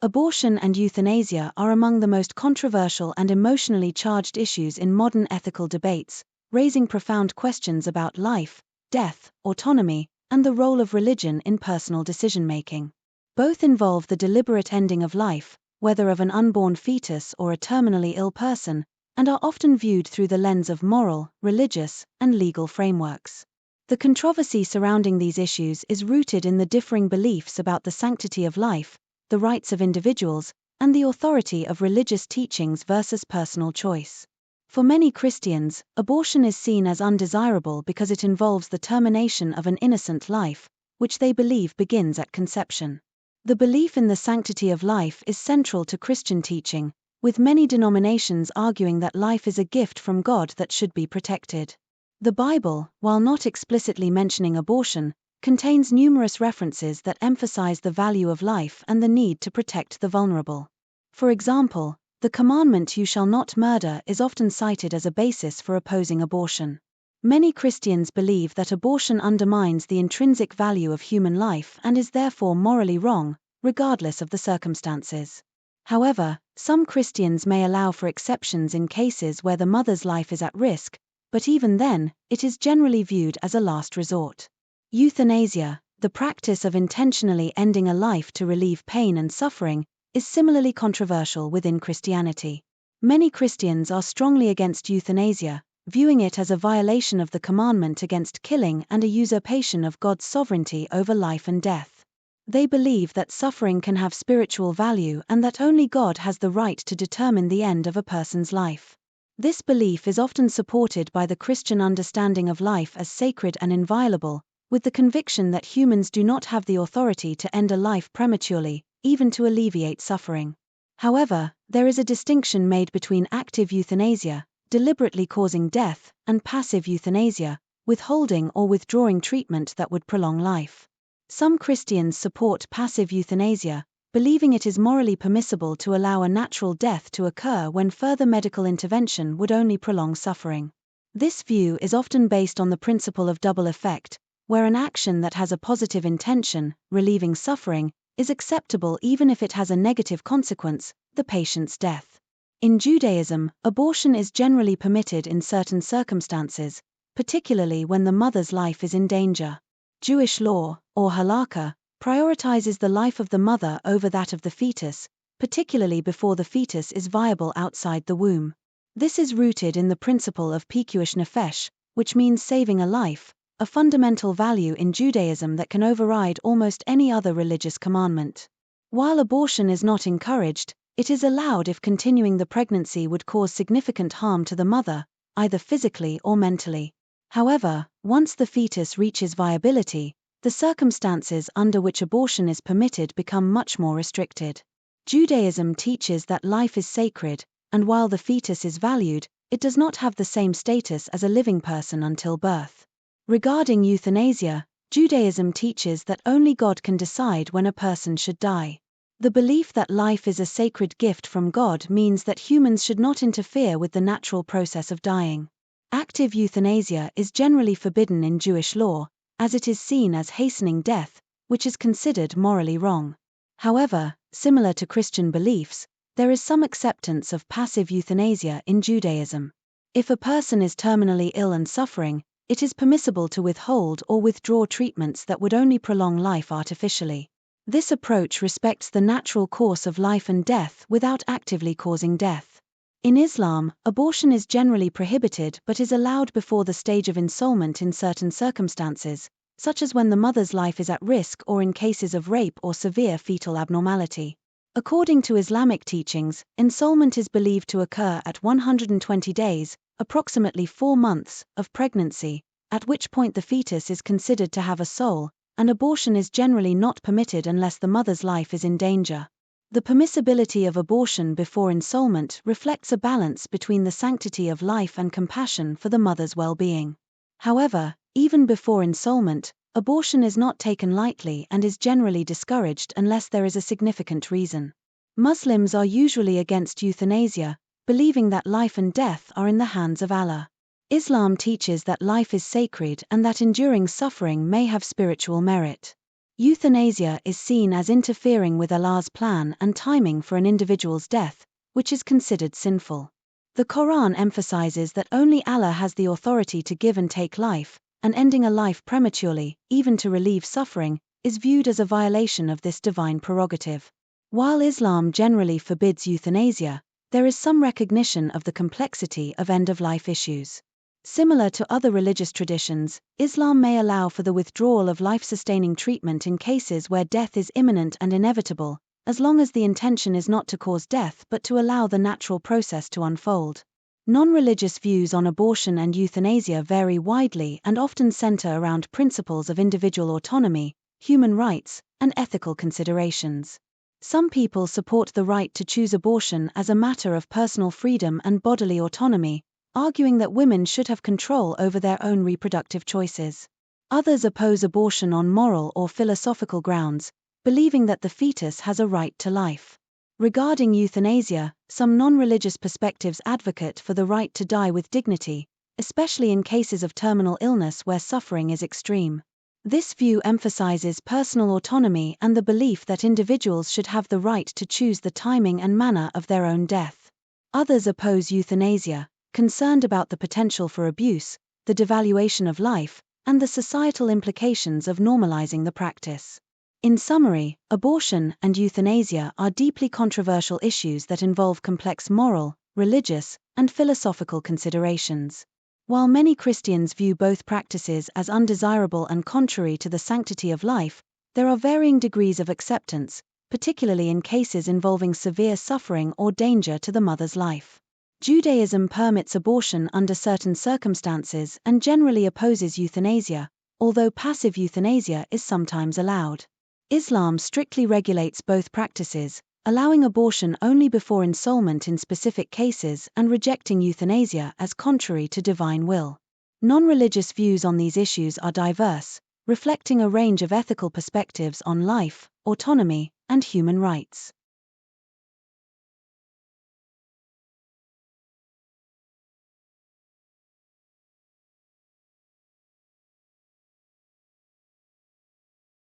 Abortion and euthanasia are among the most controversial and emotionally charged issues in modern ethical debates, raising profound questions about life, death, autonomy, and the role of religion in personal decision-making. Both involve the deliberate ending of life, whether of an unborn fetus or a terminally ill person, and are often viewed through the lens of moral, religious, and legal frameworks. The controversy surrounding these issues is rooted in the differing beliefs about the sanctity of life, the rights of individuals, and the authority of religious teachings versus personal choice. For many Christians, abortion is seen as undesirable because it involves the termination of an innocent life, which they believe begins at conception. The belief in the sanctity of life is central to Christian teaching, with many denominations arguing that life is a gift from God that should be protected. The Bible, while not explicitly mentioning abortion, contains numerous references that emphasize the value of life and the need to protect the vulnerable. For example, the commandment "You shall not murder" is often cited as a basis for opposing abortion. Many Christians believe that abortion undermines the intrinsic value of human life and is therefore morally wrong, regardless of the circumstances. However, some Christians may allow for exceptions in cases where the mother's life is at risk, but even then, it is generally viewed as a last resort. Euthanasia, the practice of intentionally ending a life to relieve pain and suffering, is similarly controversial within Christianity. Many Christians are strongly against euthanasia, viewing it as a violation of the commandment against killing and a usurpation of God's sovereignty over life and death. They believe that suffering can have spiritual value and that only God has the right to determine the end of a person's life. This belief is often supported by the Christian understanding of life as sacred and inviolable, with the conviction that humans do not have the authority to end a life prematurely, even to alleviate suffering. However, there is a distinction made between active euthanasia, deliberately causing death, and passive euthanasia, withholding or withdrawing treatment that would prolong life. Some Christians support passive euthanasia, believing it is morally permissible to allow a natural death to occur when further medical intervention would only prolong suffering. This view is often based on the principle of double effect, where an action that has a positive intention, relieving suffering, is acceptable even if it has a negative consequence, the patient's death. In Judaism, abortion is generally permitted in certain circumstances, particularly when the mother's life is in danger. Jewish law, or halakha, prioritizes the life of the mother over that of the fetus, particularly before the fetus is viable outside the womb. This is rooted in the principle of pikuach nefesh, which means saving a life, a fundamental value in Judaism that can override almost any other religious commandment. While abortion is not encouraged, it is allowed if continuing the pregnancy would cause significant harm to the mother, either physically or mentally. However, once the fetus reaches viability, the circumstances under which abortion is permitted become much more restricted. Judaism teaches that life is sacred, and while the fetus is valued, it does not have the same status as a living person until birth. Regarding euthanasia, Judaism teaches that only God can decide when a person should die. The belief that life is a sacred gift from God means that humans should not interfere with the natural process of dying. Active euthanasia is generally forbidden in Jewish law, as it is seen as hastening death, which is considered morally wrong. However, similar to Christian beliefs, there is some acceptance of passive euthanasia in Judaism. If a person is terminally ill and suffering, it is permissible to withhold or withdraw treatments that would only prolong life artificially. This approach respects the natural course of life and death without actively causing death. In Islam, abortion is generally prohibited but is allowed before the stage of ensoulment in certain circumstances, such as when the mother's life is at risk or in cases of rape or severe fetal abnormality. According to Islamic teachings, ensoulment is believed to occur at 120 days, approximately 4 months, of pregnancy, at which point the fetus is considered to have a soul, and abortion is generally not permitted unless the mother's life is in danger. The permissibility of abortion before ensoulment reflects a balance between the sanctity of life and compassion for the mother's well-being. However, even before ensoulment, abortion is not taken lightly and is generally discouraged unless there is a significant reason. Muslims are usually against euthanasia, believing that life and death are in the hands of Allah. Islam teaches that life is sacred and that enduring suffering may have spiritual merit. Euthanasia is seen as interfering with Allah's plan and timing for an individual's death, which is considered sinful. The Quran emphasizes that only Allah has the authority to give and take life, and ending a life prematurely, even to relieve suffering, is viewed as a violation of this divine prerogative. While Islam generally forbids euthanasia, there is some recognition of the complexity of end-of-life issues. Similar to other religious traditions, Islam may allow for the withdrawal of life-sustaining treatment in cases where death is imminent and inevitable, as long as the intention is not to cause death but to allow the natural process to unfold. Non-religious views on abortion and euthanasia vary widely and often center around principles of individual autonomy, human rights, and ethical considerations. Some people support the right to choose abortion as a matter of personal freedom and bodily autonomy, arguing that women should have control over their own reproductive choices. Others oppose abortion on moral or philosophical grounds, believing that the fetus has a right to life. Regarding euthanasia, some non-religious perspectives advocate for the right to die with dignity, especially in cases of terminal illness where suffering is extreme. This view emphasizes personal autonomy and the belief that individuals should have the right to choose the timing and manner of their own death. Others oppose euthanasia, concerned about the potential for abuse, the devaluation of life, and the societal implications of normalizing the practice. In summary, abortion and euthanasia are deeply controversial issues that involve complex moral, religious, and philosophical considerations. While many Christians view both practices as undesirable and contrary to the sanctity of life, there are varying degrees of acceptance, particularly in cases involving severe suffering or danger to the mother's life. Judaism permits abortion under certain circumstances and generally opposes euthanasia, although passive euthanasia is sometimes allowed. Islam strictly regulates both practices, allowing abortion only before ensoulment in specific cases and rejecting euthanasia as contrary to divine will. Non-religious views on these issues are diverse, reflecting a range of ethical perspectives on life, autonomy, and human rights.